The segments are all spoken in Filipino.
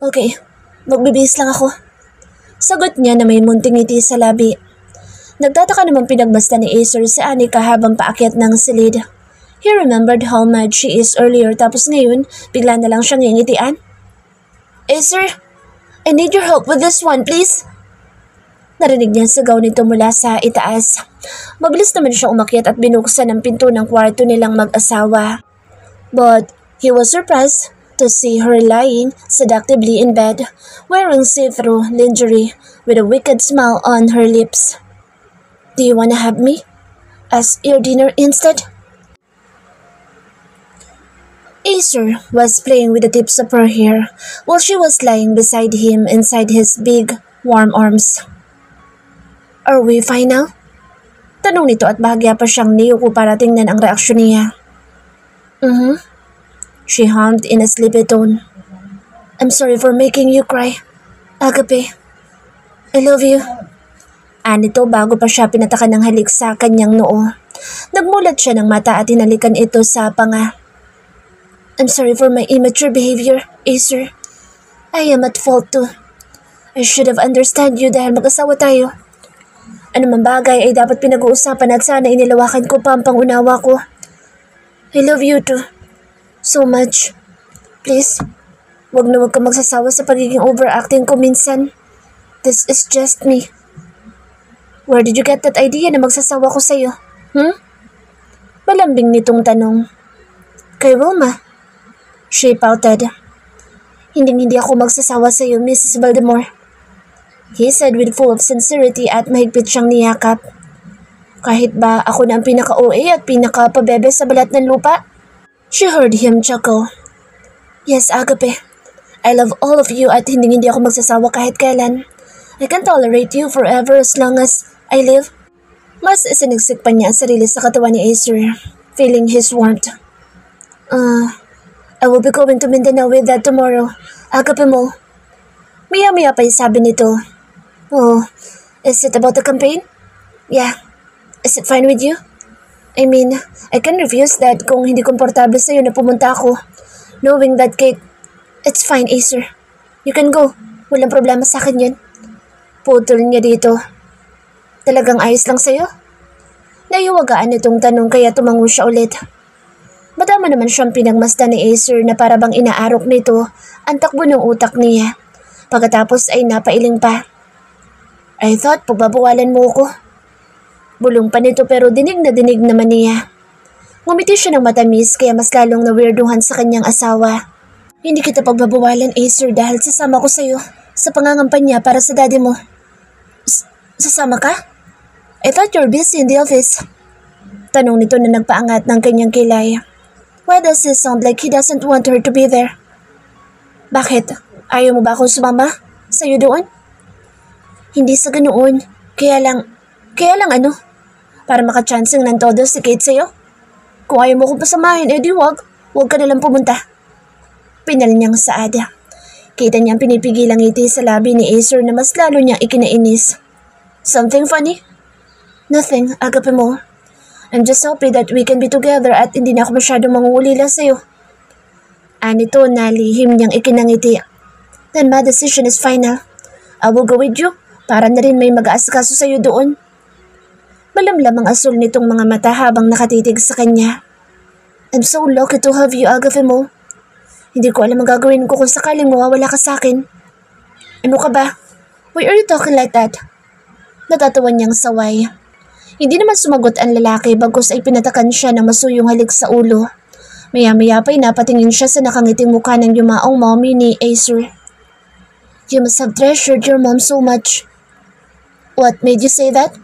Okay, magbibihis lang ako. Sagot niya na may munting ngiti sa labi. Nagtataka namang pinagmasdan ni Acer si Anika habang paakyat ng silid. He remembered how mad she is earlier tapos ngayon bigla na lang siyang ngingitian. Acer, I need your help with this one, please. Narinig niya sigaw nito mula sa itaas. Mabilis naman siya umakyat at binuksan ang pinto ng kwarto nilang mag-asawa. But he was surprised to see her lying seductively in bed, wearing see-through lingerie with a wicked smile on her lips. Do you wanna have me as your dinner instead? Acer was playing with the tips of her hair while she was lying beside him inside his big, warm arms. Are we fine now? Tanong nito at bahagya pa siyang niyuko para tingnan ang reaksyon niya. She hummed in a sleepy tone. I'm sorry for making you cry. Agape, I love you. Anito bago pa siya pinatakan ng halik sa kanyang noo. Nagmulat siya ng mata at hinalikan ito sa panga. I'm sorry for my immature behavior, Acer. I am at fault too. I should have understood you dahil mag-asawa tayo. Ano man bagay ay dapat pinag-uusapan at sana inilawakan ko pa ang pangunawa ko. I love you too. So much. Please, wag ka magsasawa sa pagiging overacting ko minsan. This is just me. Where did you get that idea na magsasawa ko sa'yo? Malambing nitong tanong. Kay Wilma. She pouted. Hindi ako magsasawa sa'yo, Mrs. Baltimore. He said with full of sincerity at mahigpit siyang niyakap. Kahit ba ako na ang pinaka-OA at pinaka-pabebe sa balat ng lupa? She heard him chuckle. Yes, Agape. I love all of you at hindi ako magsasawa kahit kailan. I can tolerate you forever as long as I live. Mas isinigsik pa niya ang sarili sa katawan ni Acer, feeling his warmth. I will be going to Mindanao with that tomorrow. Agape mo. Maya-maya pa yung sabi nito. Oh, is it about the campaign? Yeah. Is it fine with you? I mean, I can refuse that kung hindi komportable sa'yo na pumunta ako. Knowing that Kate, it's fine, Acer. You can go. Walang problema sa akin yun. Putol niya dito. Talagang ayos lang sa'yo? Naiwagaan itong tanong kaya tumango siya ulit. Madama naman siyang pinagmasdan ni Acer na para bang inaarok nito ang takbo ng utak niya. Pagkatapos ay napailing pa. I thought pagbabawalan mo ko. Bulong pa nito pero dinig na dinig naman niya. Ngumiti siya ng matamis kaya mas lalong nawirduhan sa kanyang asawa. Hindi kita pagbabawalan, Acer, dahil sasama ko sa'yo sa pangangampanya para sa daddy mo. Sasama ka? I thought you're busy in the office. Tanong nito na nagpaangat ng kanyang kilay. Why does it sound like he doesn't want her to be there? Bakit? Ayaw mo ba akong sumama? Sa'yo doon? Hindi sa ganoon. Kaya lang ano? Para makachansing ng todo si Kate sa'yo? Kung ayaw mo kong pasamahin, edi wag ka nalang pumunta. Pinal niyang saad. Kita niyang pinipigil ang ngiti sa labi ni Acer na mas lalo niyang ikinainis. Something funny? Nothing, Agape mo. I'm just happy that we can be together at hindi na ako masyadong mangungulila sa'yo. Anito na lihim niyang ikinangiti. Then my decision is final. I will go with you para na rin may mag-aasikaso sa'yo doon. Malamlam ang asul nitong mga mata habang nakatitig sa kanya. I'm so lucky to have you, Agape mo. Hindi ko alam ang gagawin ko kung sakaling mawawala ka sa akin. Ano ka ba? Why are you talking like that? Natatawan niyang saway. Hindi naman sumagot ang lalaki bagkus ay pinatakan siya ng masuyong halik sa ulo. Maya-maya pa'y napatingin siya sa nakangiting mukha ng yumaong mommy ni Acer. You must have treasured your mom so much. What made you say that?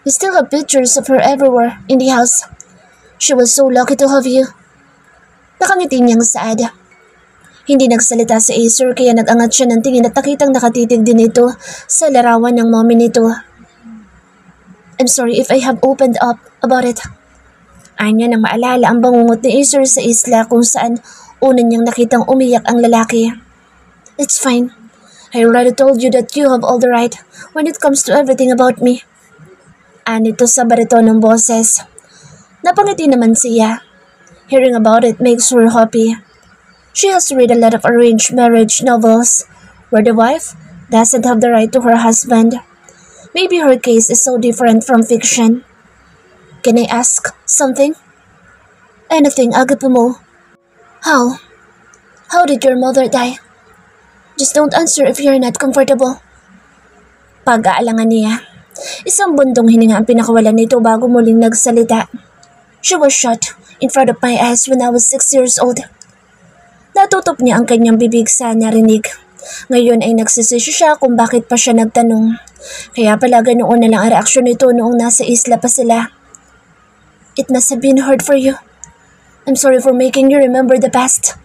You still have pictures of her everywhere in the house. She was so lucky to have you. Nakangiti niyang saad. Hindi nagsalita si Acer kaya nag-angat siya ng tingin at nakitang nakatitig din ito sa larawan ng mommy nito. I'm sorry if I have opened up about it. Anya nang maalala ang bangungot ni Acer sa isla kung saan una niyang nakitang umiyak ang lalaki. It's fine. I already told you that you have all the right when it comes to everything about me. Anito sa bariton ng boses. Napangiti naman siya. Hearing about it makes her happy. She has read a lot of arranged marriage novels where the wife doesn't have the right to her husband. Maybe her case is so different from fiction. Can I ask something? Anything, Agape mo. How? How did your mother die? Just don't answer if you're not comfortable. Pag-aalangan niya. Isang bundong hininga ang pinakawalan nito bago muling nagsalita. She was shot in front of my eyes when I was 6 years old. Natutop niya ang kanyang bibig sa narinig. Ngayon ay nagsisisi siya kung bakit pa siya nagtanong. Kaya pala ganoon na lang ang reaksyon nito noong nasa isla pa sila. It must have been hard for you. I'm sorry for making you remember the past.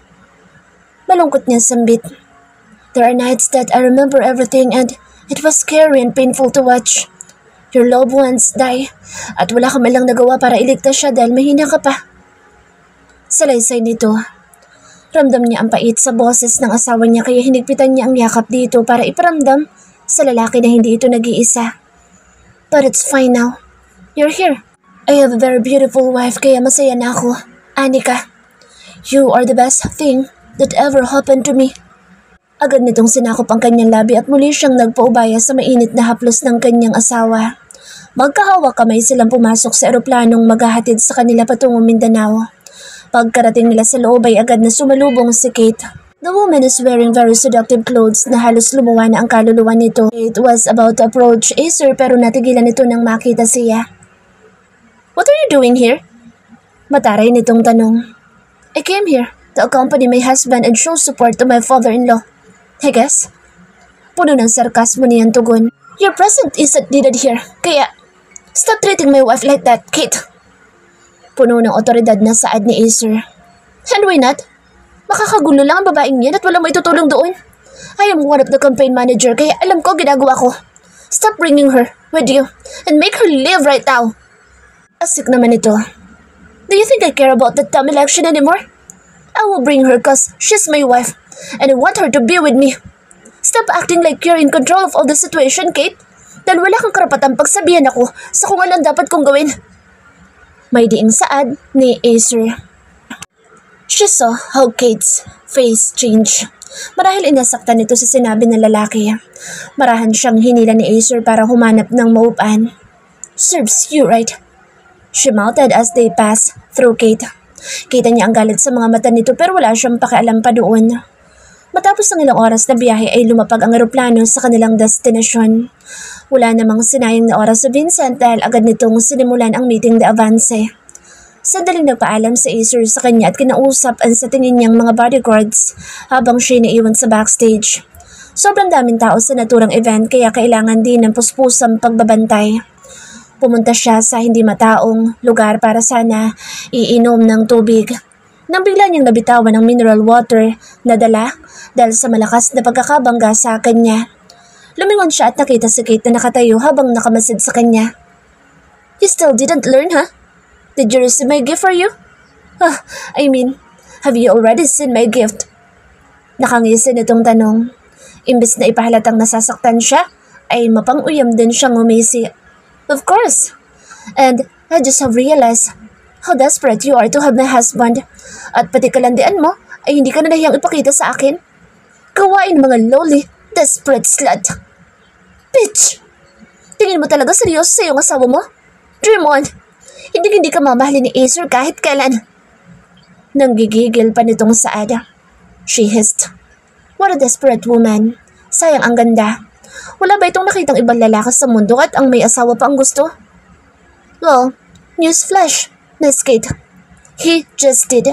Malungkot niya sambit. There are nights that I remember everything and it was scary and painful to watch. Your loved ones die at wala ka malang nagawa para iligtas siya dahil mahina ka pa. Salaysay nito. Ramdam niya ang pait sa boses ng asawa niya kaya hinigpitan niya ang yakap dito para iparamdam sa lalaki na hindi ito nag-iisa. But it's fine now. You're here. I have a very beautiful wife kaya masaya na ako. Anika, you are the best thing that ever happened to me. Agad nitong sinakop ang kanyang labi at muli siyang nagpaubaya sa mainit na haplos ng kanyang asawa. Magkahawak kamay silang pumasok sa eroplanong maghahatid sa kanila patungong Mindanao. Pagkarating nila sa loob ay agad na sumalubong si Kate. The woman is wearing very seductive clothes na halos lumuwa na ang kaluluwa nito. Kate was about to approach Acer pero natigilan nito nang makita siya. What are you doing here? Mataray nitong tanong. I came here to accompany my husband and show support to my father-in-law. I guess. Puno ng sarkasmo niyang tugon. Your present isn't needed here, kaya stop treating my wife like that, Kate. Puno ng otoridad na saad ni Acer. And why not? Makakagulo lang ang babaeng yan at walang may tutulong doon. I am one of the campaign manager kaya alam ko ginagawa ko. Stop bringing her with you and make her live right now. Asik naman ito. Do you think I care about that dumb election anymore? I will bring her cause she's my wife and I want her to be with me. Stop acting like you're in control of all the situation, Kate. Dahil wala kang karapatang pagsabihan ako sa kung anong dapat kong gawin. May diing saad ni Acer. She saw how Kate's face changed. Marahil inasaktan nito sa sinabi ng lalaki. Marahan siyang hinila ni Acer para humanap ng maupan. Serves you right. She mouthed as they passed through Kate. Kita niya ang galit sa mga mata nito pero wala siyang pakialam pa doon. Matapos ng ilang oras na biyahe ay lumapag ang eroplano sa kanilang destinasyon. Wala namang sinayang na oras sa Vincent dahil agad nitong sinimulan ang meeting de avance. Sandaling nagpaalam si Acer sa kanya at kinausap ang sa tingin niyang mga bodyguards habang siya naiwan sa backstage. Sobrang daming tao sa naturang event kaya kailangan din ng puspusang pagbabantay. Pumunta siya sa hindi mataong lugar para sana iinom ng tubig. Nang bigla niyang nabitawan ng mineral water na dala dahil sa malakas na pagkakabangga sa kanya. Lumingon siya at nakita si Kate na nakatayo habang nakamasid sa kanya. You still didn't learn, huh? Did you receive my gift for you? I mean, have you already seen my gift? Nakangisi nitong tanong. Imbes na ipahalatang nasasaktan siya, ay mapang-uyam din siyang umisi. Of course. And I just have realized how desperate you are to have my husband. At pati kalandian mo ay hindi ka na nahiyang ipakita sa akin. Gawain mga lowly, desperate slut. Bitch! Tingin mo talaga seryoso sa iyong asawa mo? Dream on! Hindi ka mamahalin ni Acer kahit kailan. Nanggigigil pa nitong saada. She hissed. What a desperate woman. Sayang ang ganda. Wala ba itong nakitang ibang lalaki sa mundo at ang may asawa pa ang gusto? Well, newsflash, Miss Kate. He just did.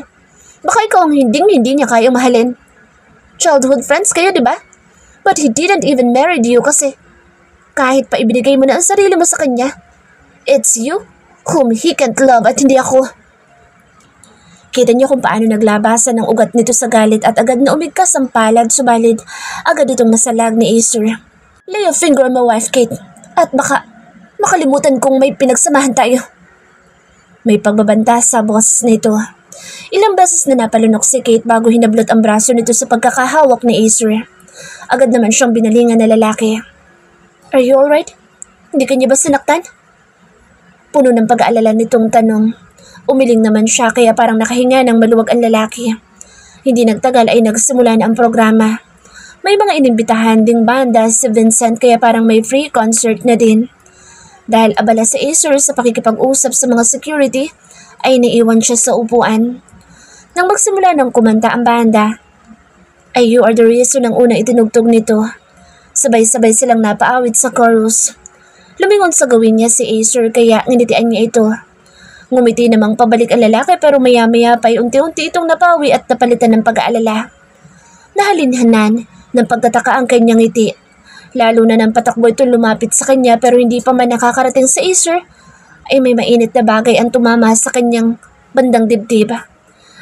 Baka ikaw ang hindi niya kayang mahalin. Childhood friends kayo, di ba? But he didn't even marry you kasi kahit pa ibinigay mo na ang sarili mo sa kanya, it's you whom he can't love at hindi ako. Kita niyo kung paano naglabasan ng ugat nito sa galit at agad na umigkas ang palad subalit agad itong nasalag ni Acer. Lay a finger on my wife, Kate, at baka makalimutan kong may pinagsamahan tayo. May pagbabanta sa boses nito. Ilang beses na napalunok si Kate bago hinablot ang braso nito sa pagkakahawak ni Acer. Agad naman siyang binalingan na lalaki. Are you alright? Hindi ka niya ba sinaktan? Puno ng pag-aalala nitong tanong. Umiling naman siya kaya parang nakahinga ng maluwag ang lalaki. Hindi nagtagal ay nagsimula na ang programa. May mga inimbitahan ding banda si Vincent kaya parang may free concert na din. Dahil abala si Acer sa pakikipag-usap sa mga security, ay naiwan siya sa upuan. Nang magsimula ng kumanta ang banda, ay You Are The Reason ang unang itinugtog nito. Sabay-sabay silang napaawit sa chorus. Lumingon sa gawin niya si Acer kaya nginitian niya ito. Ngumiti namang pabalik ang lalaki pero maya-maya pa'y unti-unti itong napawi at napalitan ng pag-aalala. Nahalinhanan ng pagtataka ang kanyang ngiti. Lalo na nang patakbo itong lumapit sa kanya pero hindi pa man nakakarating sa Acer, ay may mainit na bagay ang tumama sa kanyang bandang dibdib.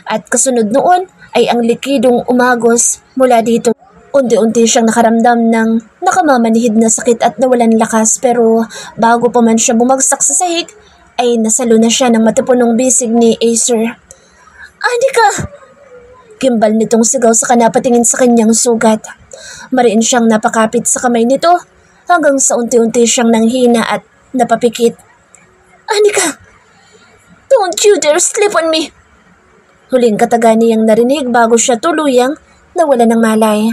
At kasunod noon ay ang likidong umagos mula dito. Unti-unti siyang nakaramdam ng nakamamanhid na sakit at nawalan lakas pero bago pa man siya bumagsak sa sahig, ay nasalo na siya ng matipunong bisig ni Acer. Anika! Kimbal nitong sigaw sa kanapatingin sa kanyang sugat. Mariin siyang napakapit sa kamay nito hanggang sa unti-unti siyang nanghina at napapikit. Anika! Don't you dare slip on me! Huling kataga niyang narinig bago siya tuluyang nawala ng malay.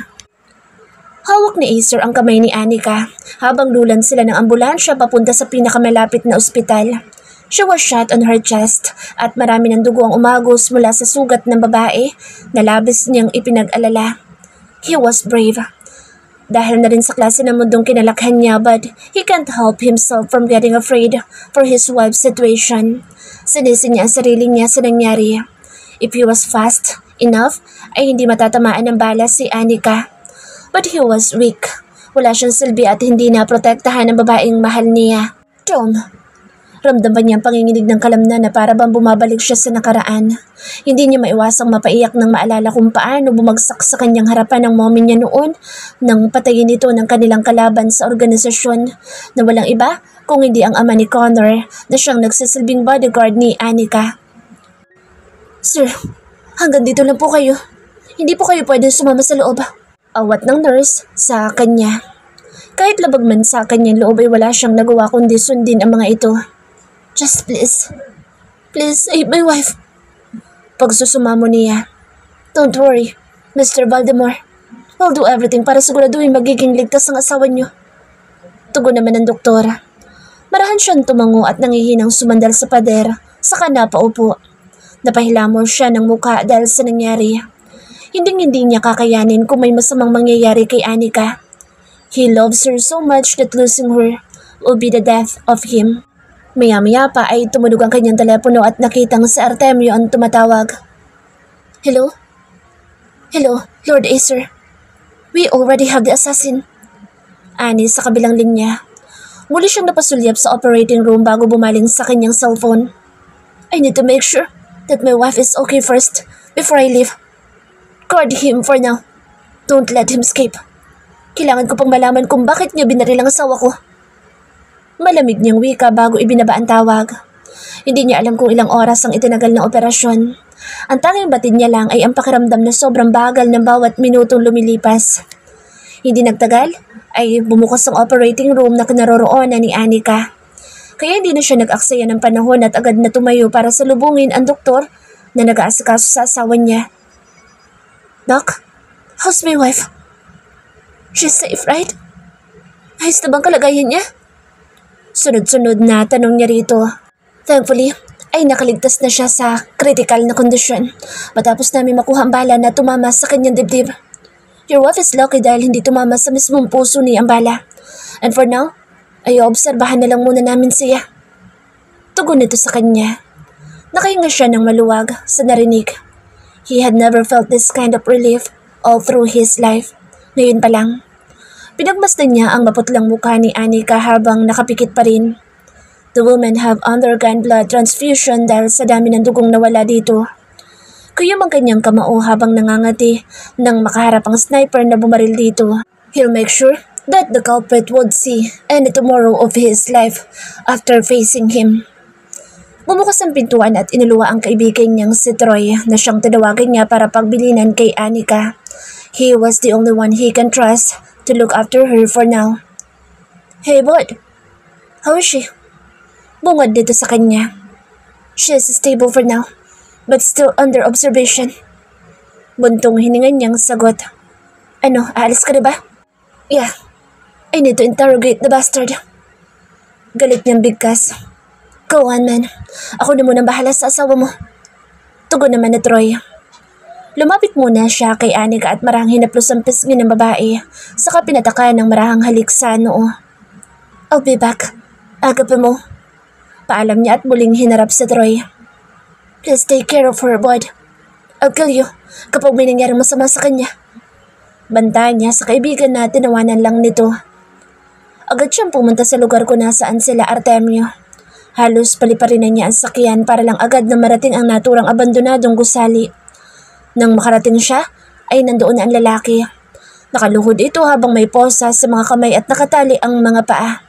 Hawak ni Acer ang kamay ni Anika habang lulan sila ng ambulansya papunta sa pinakamalapit na ospital. She was shot on her chest at marami ng dugo ang umagos mula sa sugat ng babae na labis niyang ipinag-alala. He was brave. Dahil na rin sa klase ng mundong kinalakhan niya but he can't help himself from getting afraid for his wife's situation. Sinisi niya ang sarili niya sa nangyari. If he was fast enough ay hindi matatamaan ng bala si Anika. But he was weak. Wala siyang silbi at hindi na protektahan ng babaeng mahal niya. Tom. Ramdam pa niya ang panginginig ng kalamnan na para bang bumabalik siya sa nakaraan. Hindi niya maiwasang mapaiyak nang maalala kung paano bumagsak sa kanyang harapan ang mommy niya noon nang patayin ito ng kanilang kalaban sa organisasyon na walang iba kung hindi ang ama ni Connor na siyang nagsisilbing bodyguard ni Anika. Sir, hanggang dito lang po kayo. Hindi po kayo pwedeng sumama sa loob. Awat ng nurse sa kanya. Kahit labag man sa kanyang loob ay wala siyang nagawa kundi sundin ang mga ito. Just please save my wife. Pagsusumamo niya. Don't worry, Mr. Valdemar. I'll do everything para siguraduhin magiging ligtas ang asawa niyo. Tugon naman ng doktora. Marahan siyang tumango at nangihinang sumandal sa pader, saka napaupo. Napahilamon siya ng mukha dahil sa nangyari. Hindi niya kakayanin kung may masamang mangyayari kay Anika. He loves her so much that losing her will be the death of him. Maya-maya pa ay tumunog ang kanyang telepono at nakitang si Artemio ang tumatawag. Hello? Hello, Lord Acer. We already have the assassin. Ani sa kabilang linya. Muli siyang napasulyap sa operating room bago bumaling sa kanyang cellphone. I need to make sure that my wife is okay first before I leave. Guard him for now. Don't let him escape. Kailangan ko pang malaman kung bakit niya binaril ang asawa ko. Malamig niyang wika bago ibinaba ang tawag. Hindi niya alam kung ilang oras ang itinagal na operasyon. Ang tanging batid niya lang ay ang pakiramdam na sobrang bagal ng bawat minutong lumilipas. Hindi nagtagal ay bumukas ang operating room na kinaroroonan ni Anika. Kaya hindi na siya nag-aksaya ng panahon at agad na tumayo para salubungin ang doktor na nag-aasikaso sa asawa niya. Doc, how's my wife? She's safe, right? Ayos na bang kalagayan niya? Sunod-sunod na tanong niya rito. Thankfully, ay nakaligtas na siya sa critical na kondisyon matapos namin makuha ang bala na tumama sa kanyang dibdib. Your wife is lucky dahil hindi tumama sa mismong puso ni ang bala. And for now, ay obserbahan na lang muna namin siya. Tugon nito sa kanya. Nakahinga siya ng maluwag sa narinig. He had never felt this kind of relief all through his life. Ngayon pa lang. Pinagmasdan niya ang maputlang mukha ni Anika habang nakapikit pa rin. The women have undergone blood transfusion dahil sa dami ng dugong nawala dito. Kuyom ang kanyang kamao habang nangangati nang makaharap ang sniper na bumaril dito. He'll make sure that the culprit would see any tomorrow of his life after facing him. Bumukas ang pintuan at inuluwa ang kaibigan niyang si Troy na siyang tinawagin niya para pagbilinan kay Anika. He was the only one he can trust to look after her for now. Hey bud, how is she? Bungad dito sa kanya. She is stable for now, but still under observation. Buntong hininga niyang sagot. Ano, aalis ka na ba? Yeah, I need to interrogate the bastard. Galit niyang bigkas. Go on, man. Ako na munang bahala sa asawa mo. Tugon naman na Troy. Lumapit muna siya kay Anika at marahang hinaplos ang pisngi ng babae, saka pinataka ng marahang halik sa noo. I'll be back. Aga pa mo. Paalam niya at muling hinarap si Troy. Please take care of her, bud. I'll kill you kapag may nangyaring masama sa kanya. Banta niya sa kaibigan na tinawanan lang nito. Agad siyang pumunta sa lugar kung nasaan sila Artemio. Halos paliparinan niya ang sakyan para lang agad na marating ang naturang abandonadong gusali. Nang makarating siya, ay nandoon na ang lalaki. Nakaluhod ito habang may posa sa mga kamay at nakatali ang mga paa.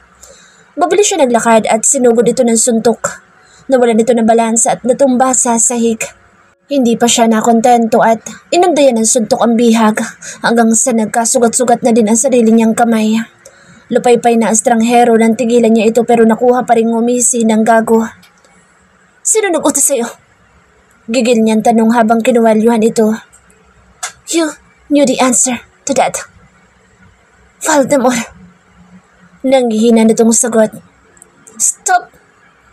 Mabilis siya naglakad at sinugod ito ng suntok. Nawalan ito ng balansa at natumba sa sahig. Hindi pa siya nakontento at inagdayan ng suntok ang bihag hanggang sa nagkasugat-sugat na din ang sarili niyang kamay. Lupaypay na ang estranghero nang tigilan niya ito pero nakuha pa rin ngumisi ng gago. Sino nag-utos sa'yo? Gigil niyang tanong habang kinuwalyuhan ito. You knew the answer to that. Voldemort. Nanghihina nitong sagot. Stop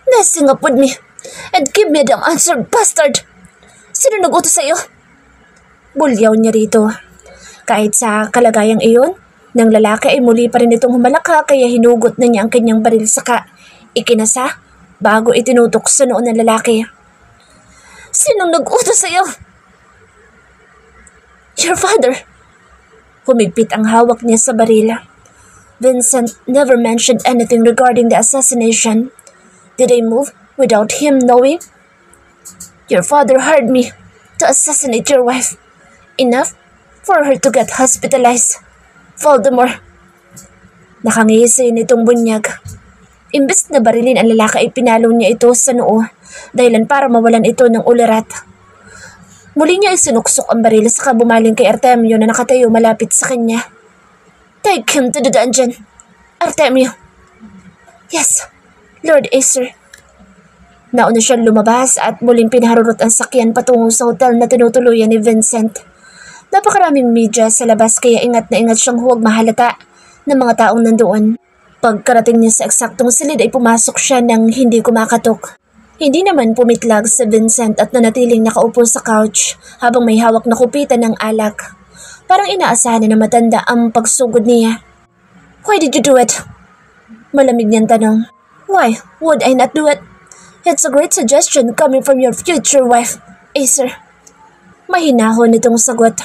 messing up with me and give me the answer, bastard! Sino nag-utos sa'yo? Bulyaw niya rito. Kahit sa kalagayang iyon, ng lalaki ay muli pa rin itong humalakha kaya hinugot na niya ang kanyang baril saka ikinasa bago itinutok sa noo ng lalaki. Sinong nag-utos sa'yo? Your father. Humigpit ang hawak niya sa baril. Vincent never mentioned anything regarding the assassination. Did I move without him knowing? Your father hired me to assassinate your wife. Enough for her to get hospitalized. Voldemort. Nakangisi nitong bunyag. Imbes na barilin ang lalaki ay pinalo niya ito sa noo dahilan para mawalan ito ng ulirat. Muli niya ay sinuksok ang baril saka bumaling kay Artemio na nakatayo malapit sa kanya. Take him to the dungeon, Artemio. Yes, Lord Acer. Nauna siyang lumabas at muling pinaharurot ang sakyan patungo sa hotel na tinutuluyan ni Vincent. Napakaraming media sa labas kaya ingat na ingat siyang huwag mahalata ng mga taong nandoon. Pagkarating niya sa eksaktong silid ay pumasok siya nang hindi kumakatok. Hindi naman pumitlag si Vincent at nanatiling nakaupo sa couch habang may hawak na kupitan ng alak. Parang inaasahan na matanda ang pagsugod niya. Why did you do it? Malamig niyang tanong. Why would I not do it? It's a great suggestion coming from your future wife, Acer. Mahinahon nitong sagot.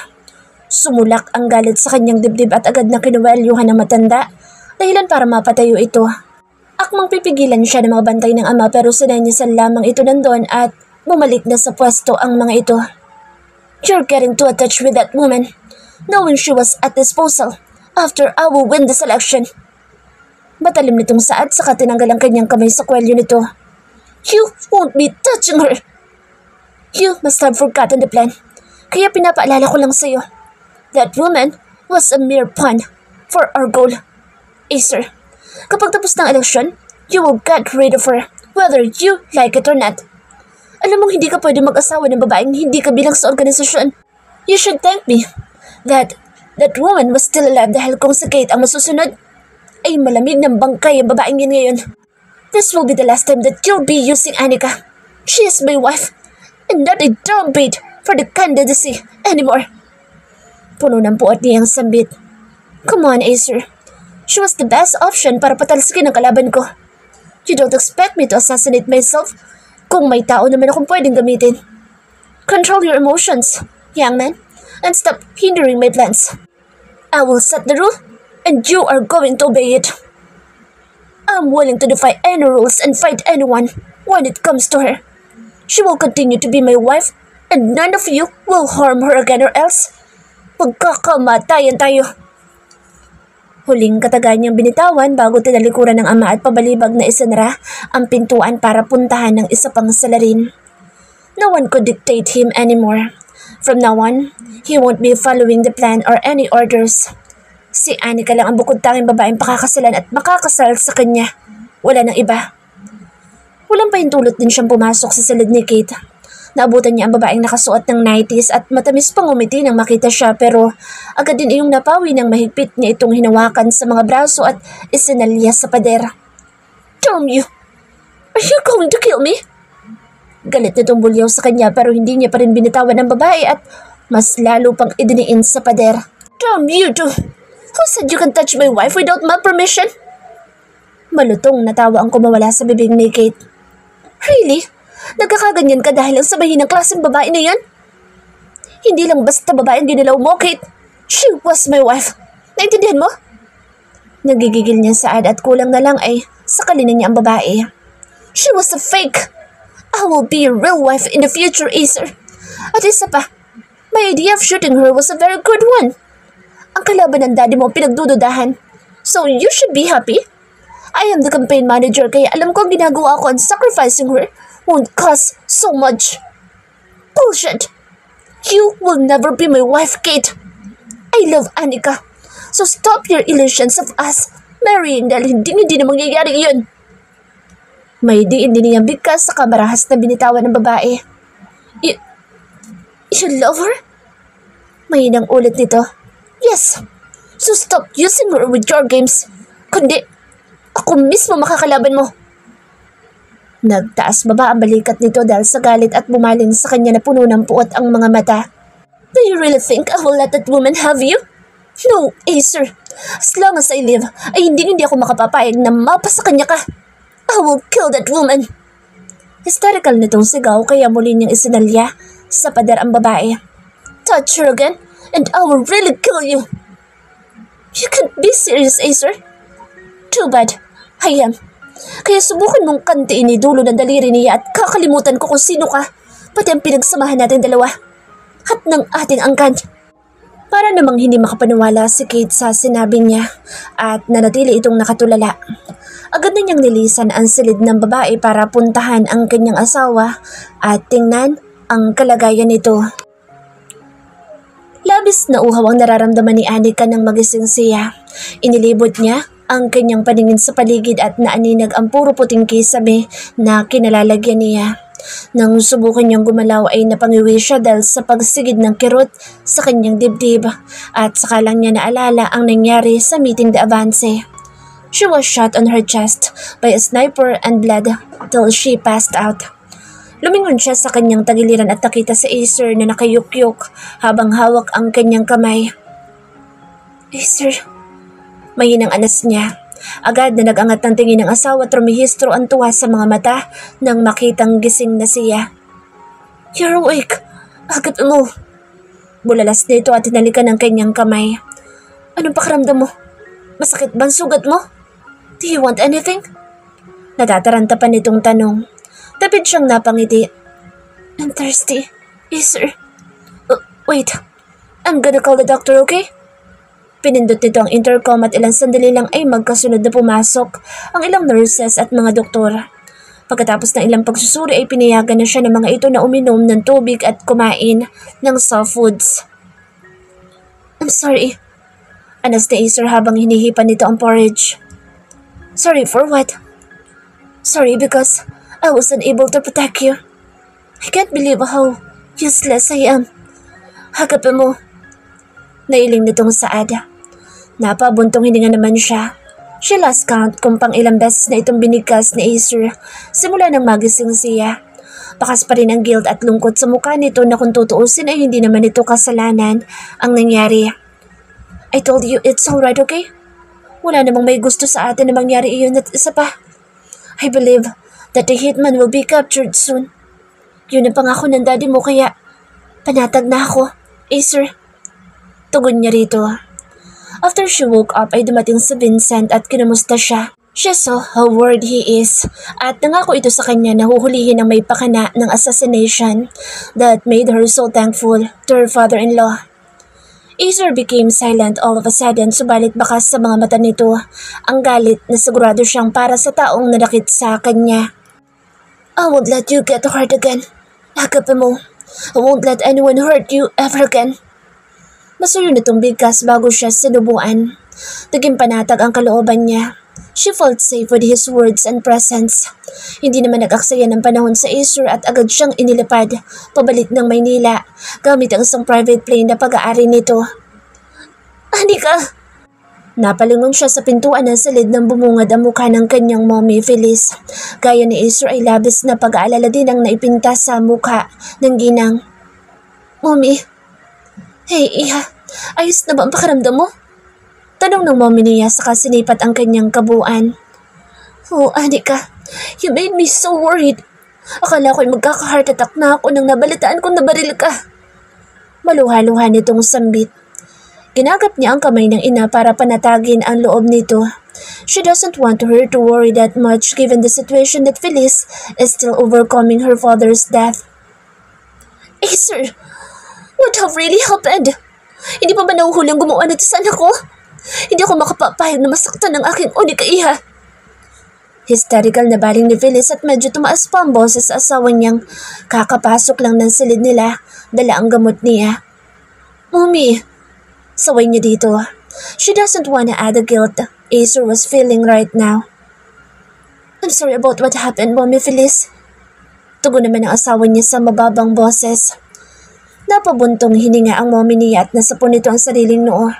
Sumulak ang galit sa kanyang dibdib at agad na kinuwelyuhan ng matanda, dahilan para mapatayo ito. Akmang pipigilan siya ng mga bantay ng ama pero sinanyasan lamang ito nandun at bumalik na sa pwesto ang mga ito. You're getting too attached with that woman, knowing she was at disposal after I will win this election. Matalim nitong saad saka tinanggal ang kanyang kamay sa kwelyo nito. You won't be touching her. You must have forgotten the plan. Kaya pinapaalala ko lang sa'yo. That woman was a mere pawn for our goal. Acer, kapag tapos ng eleksyon, you will get rid of her, whether you like it or not. Alam mong hindi ka pwede mag-asawa ng babaeng hindi ka bilang sa organisasyon. You should thank me that woman was still alive dahil kung si Kate ang masusunod, ay malamig ng bangkay ang babaeng yan ngayon. This will be the last time that you'll be using Anika. She is my wife, and not a drumbeat for the candidacy anymore. Puno ng puot niyang sambit. Come on, Acer. She was the best option para patalsikin ang kalaban ko. You don't expect me to assassinate myself kung may tao naman akong pwedeng gamitin. Control your emotions, young man, and stop hindering my plans. I will set the rule, and you are going to obey it. I'm willing to defy any rules and fight anyone when it comes to her. She will continue to be my wife, and none of you will harm her again or else magkakamatayan tayo. Huling katagan niyang binitawan bago tinalikuran ng ama at pabalibag na isinara ang pintuan para puntahan ng isa pang salarin. No one could dictate him anymore. From now on, he won't be following the plan or any orders. Si Anika lang ang bukod tanging babaeng pakakasalan at makakasal sa kanya. Wala nang iba. Walang pahintulot din siyang pumasok sa silid ni Kate. Naabutan niya ang babaeng nakasuot ng 90s at matamis pang umiti nang makita siya pero agad din iyong napawi nang mahigpit niya itong hinawakan sa mga braso at isinalya sa pader. Damn you! Are you going to kill me? Galit nitong bulyaw sa kanya pero hindi niya pa rin binitawan ang babae at mas lalo pang idiniin sa pader. Damn you too! Who said you can touch my wife without my permission? Malutong natawa ang kumawala sa bibig ni Kate. Really? Nagkakaganyan ka dahil ang sabahin ng klaseng babae na yan? Hindi lang basta babae ang ginalaw mo, Kate. She was my wife. Naintindihan mo? Nagigigil niya saad at kulang na lang ay sakalin niya ang babae. She was a fake. I will be your real wife in the future, Acer. At isa pa, my idea of shooting her was a very good one. Ang kalaban ng daddy mo pinagdududahan. So you should be happy. I am the campaign manager kaya alam ko ang ginagawa ko and sacrificing her won't cost so much. Bullshit! You will never be my wife, Kate. I love Annika. So stop your illusions of us marrying dahil hindi na mangyayari iyon. May diin din niyang bigkas sa kamarahas na binitawan ng babae. You love her? Mahinang ulit nito. Yes. So stop using her with your games. Kundi, ako mismo makakalaban mo. Nagtaas baba ang balikat nito dahil sa galit at bumaling sa kanya na puno ng puot ang mga mata. Do you really think I will let that woman have you? No, Acer. As long as I live, ay hindi ako makapapayag na mapa sa kanya ka. I will kill that woman. Hysterical nitong sigaw kaya muli niyang isinalya sa pader ang babae. Touch her again and I will really kill you. You can't be serious, Acer. Too bad. I am. Kaya subukan mong kantiin ni dulo ng daliri niya at kakalimutan ko kung sino ka, pati ang pinagsamahan natin dalawa. At ng ating angkan. Para namang hindi makapaniwala si Kate sa sinabi niya at nanatili itong nakatulala. Agad na niyang nilisan ang silid ng babae para puntahan ang kanyang asawa at tingnan ang kalagayan nito. Labis na uhaw ang nararamdaman ni Annika nang magising siya. Inilibot niya ang kanyang paningin sa paligid at naaninag ang puro puting kisame na kinalalagyan niya. Nang subukan niyang gumalaw ay napangiwi siya dahil sa pagsigid ng kirot sa kanyang dibdib at saka lang niya naalala ang nangyari sa meeting de Avance. She was shot on her chest by a sniper and bled till she passed out. Lumingon siya sa kanyang tagiliran at nakita si Acer na nakayukyuk habang hawak ang kanyang kamay. Acer, mahinang anas niya. Agad na nag-angat ng tingin ng asawa at rumihistro ang tuwa sa mga mata nang makitang gising na siya. You're awake. Agad mo. Bulalas nito at tinalikan ng kanyang kamay. Anong pakiramdam mo? Masakit bang sugat mo? Do you want anything? Natataranta pa nitong tanong. Tapid siyang napangiti. I'm thirsty. Yes, sir. Wait. I'm gonna call the doctor, okay? Pinindot nito ang intercom at ilang sandali lang ay magkasunod na pumasok ang ilang nurses at mga doktor. Pagkatapos ng ilang pagsusuri ay pinayagan na siya ng mga ito na uminom ng tubig at kumain ng soft foods. I'm sorry. Anas ni Acer habang hinihipan nito ang porridge. Sorry for what? Sorry because I was unable to protect you. I can't believe how useless I am. Hagapin mo. Nailing nitong saad. Napabuntong hininga naman siya. She lost count kung pang ilang beses na itong binigkas ni Acer simula nang magising siya. Bakas pa rin ang guilt at lungkot sa mukha nito na kung tutuusin ay hindi naman ito kasalanan ang nangyari. I told you it's alright, okay? Wala namang may gusto sa atin na mangyari iyon at isa pa. I believe that the hitman will be captured soon. Yun ang pangako ng daddy mo kaya panatag na ako, Acer. Tugon niya rito. After she woke up ay dumating si Vincent at kinumusta siya. She saw how worried he is at nangako ito sa kanya na huhulihin ang may pakana ng assassination that made her so thankful to her father-in-law. Acer became silent all of a sudden subalit bakas sa mga mata nito ang galit na sigurado siyang para sa taong nanakit sa kanya. I won't let you get hurt again. Hagapin mo. I won't let anyone hurt you ever again. Masuyo nitong bigkas bago siya sinubuan. Naging panatag ang kalooban niya. She felt safe with his words and presence. Hindi naman nag-aksaya ng panahon sa Acer at agad siyang inilipad pabalik ng Maynila gamit ang isang private plane na pag-aari nito. Anika! Napalingon siya sa pintuan ng silid nang bumungad ang mukha ng kanyang mommy, Feliz. Gaya ni Acer ay labis na pag-aalala din ang naipintas sa mukha ng ginang. Mommy? Hey, Iha, ayos na ba ang pakiramdam mo? Tanong ng mommy niya saka sinipat ang kanyang kabuuan. Oh, Anika, you made me so worried. Akala ko'y magkaka-heart attack na ako nang nabalitaan kong nabaril ka. Maluha-luha nitong sambit. Ginagap niya ang kamay ng ina para panatagin ang loob nito. She doesn't want her to worry that much given the situation that Feliz is still overcoming her father's death. Acer, what have really happened? Hindi pa ba nahuhulang gumawa nito sa anak ko? Hindi ako makapapahig na masaktan ng aking unika iha. Hysterical na baling ni Feliz at medyo tumaas pa ang boses sa asawa niyang kakapasok lang ng silid nila, dala ang gamot niya. Mommy, saway niya dito. She doesn't want to add the guilt Acer was feeling right now. I'm sorry about what happened, Mommy Feliz. Tugon naman ang asawa niya sa mababang boses. Napabuntong hininga ang mommy niya at nasapon nito ang sariling noo.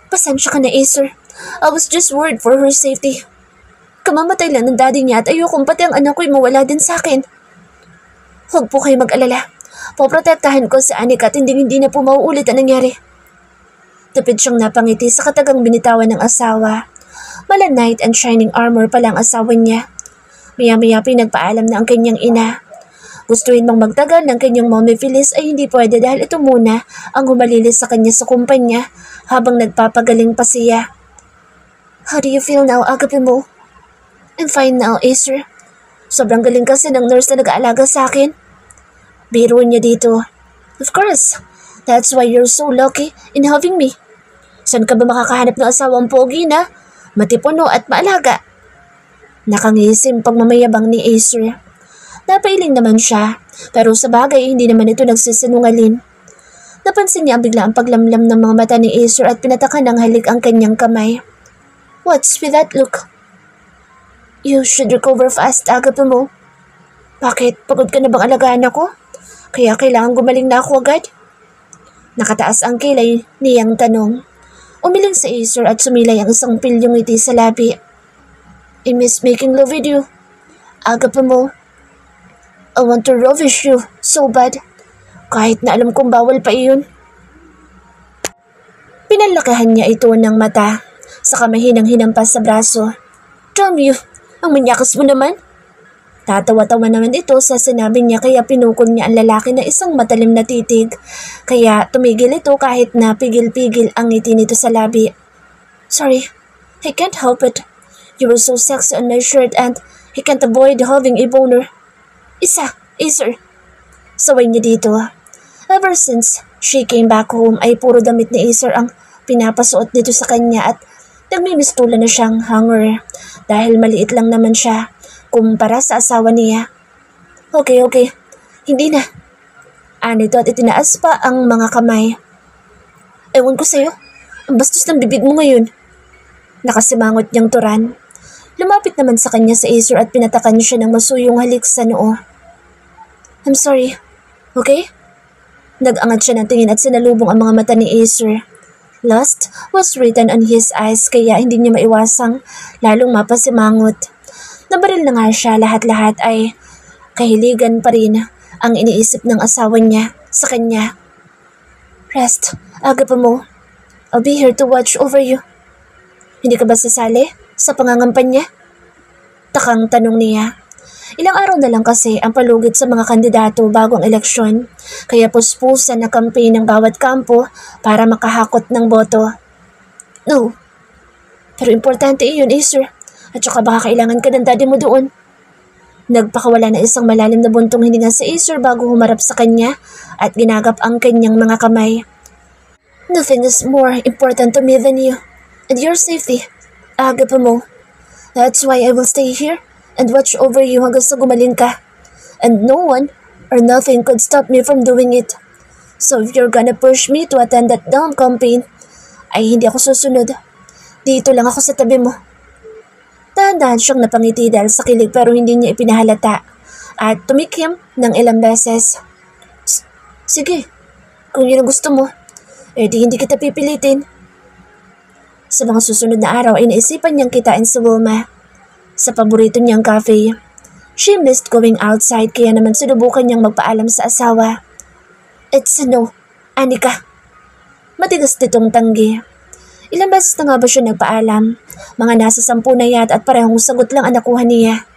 Pasensya ka na, Acer. I was just worried for her safety. Kamamatay lang ng daddy niya at ayokong pati ang anak ko'y mawala din sa akin. Huwag po kayo mag-alala. Poprotektahan ko si Anika at hindi na po mauulit ang nangyari. Tapid siyang napangiti sa katagang binitawan ng asawa. Mala knight and shining armor pala ang asawa niya. Maya-maya pinagpaalam na ang kanyang ina. Gustuin mang magtagal ng kanyang mommy Feliz ay hindi pwede dahil ito muna ang humalilis sa kanya sa kumpanya habang nagpapagaling pa siya. How do you feel now, Agape mo? I'm fine now, Acer. Sobrang galing kasi ng nurse na nag-aalaga sa akin. Biro niya dito. Of course, that's why you're so lucky in having me. Saan ka ba makakahanap ng asawang pogi na matipuno at maalaga? Nakangisim pagmamayabang ni Acer. Napailing naman siya, pero sa bagay hindi naman ito nagsisinungaling. Napansin niya bigla ang paglamlam ng mga mata ni Acer at pinatakan ng halik ang kanyang kamay. What's with that look? You should recover fast, Agape mo. Bakit? Pagod ka na bang alagaan ako? Kaya kailangan gumaling na ako agad? Nakataas ang kilay niyang tanong. Umiling sa Acer at sumilay ang isang pilyong ngiti sa labi. I miss making love with you, Agape mo. I want to ravish you so bad. Kahit na alam kong bawal pa iyon. Pinalakahan niya ito ng mata, saka mahinang hinampas sa braso. Damn you, ang manyakas mo naman. Tatawa-tawa naman ito sa sinabi niya kaya pinukol niya ang lalaki na isang matalim na titig. Kaya tumigil ito kahit na pigil-pigil ang ngiti nito sa labi. Sorry, I can't help it. You were so sexy on my shirt and I can't avoid having a boner. Isa, Acer. Saway niya dito. Ever since she came back home ay puro damit ni Acer ang pinapasuot nito sa kanya at nagmimistulan na siyang hanger dahil maliit lang naman siya kumpara sa asawa niya. Okay, hindi na. Anito at itinaas pa ang mga kamay. Ewan ko sa'yo, ang bastos ng bibig mo ngayon. Nakasimangot niyang turan. Lumapit naman sa kanya sa Acer at pinatakan siya ng masuyong halik sa noo. I'm sorry, okay? Nag-angat siya ng tingin at sinalubong ang mga mata ni Acer. Lust was written on his eyes kaya hindi niya maiwasang lalong mapasimangot. Nabaril na nga siya, lahat-lahat ay kahiligan pa rin ang iniisip ng asawa niya sa kanya. Rest, Agape mo. I'll be here to watch over you. Hindi ka ba sasali sa pangangampanya? Takang tanong niya. Ilang araw na lang kasi ang palugit sa mga kandidato bago ang eleksyon, kaya puspusan na campaign ng bawat kampo para makahakot ng boto. No, pero importante iyon, Acer, at saka baka kailangan ka ng daddy mo doon. Nagpakawala na isang malalim na buntong hininga sa Acer bago humarap sa kanya at ginagap ang kanyang mga kamay. Nothing is more important to me than you and your safety, Agape mo. That's why I will stay here and watch over you hanggang sa gumaling ka. And no one or nothing could stop me from doing it. So if you're gonna push me to attend that damn campaign, ay hindi ako susunod. Dito lang ako sa tabi mo. Dahan-dahan siyang napangiti dahil sa kilig pero hindi niya ipinahalata at tumikim ng ilang beses. Sige, kung yun ang gusto mo, di hindi kita pipilitin. Sa mga susunod na araw ay naisipan niyang kitain si Wilma sa paborito niyang cafe. She missed going outside kaya naman sinubukan niyang magpaalam sa asawa. It's a no, Anika. Matigas nitong tanggi. Ilang beses na nga ba siya nagpaalam? Mga nasa 10 na yat at parehong sagot lang ang nakuha niya.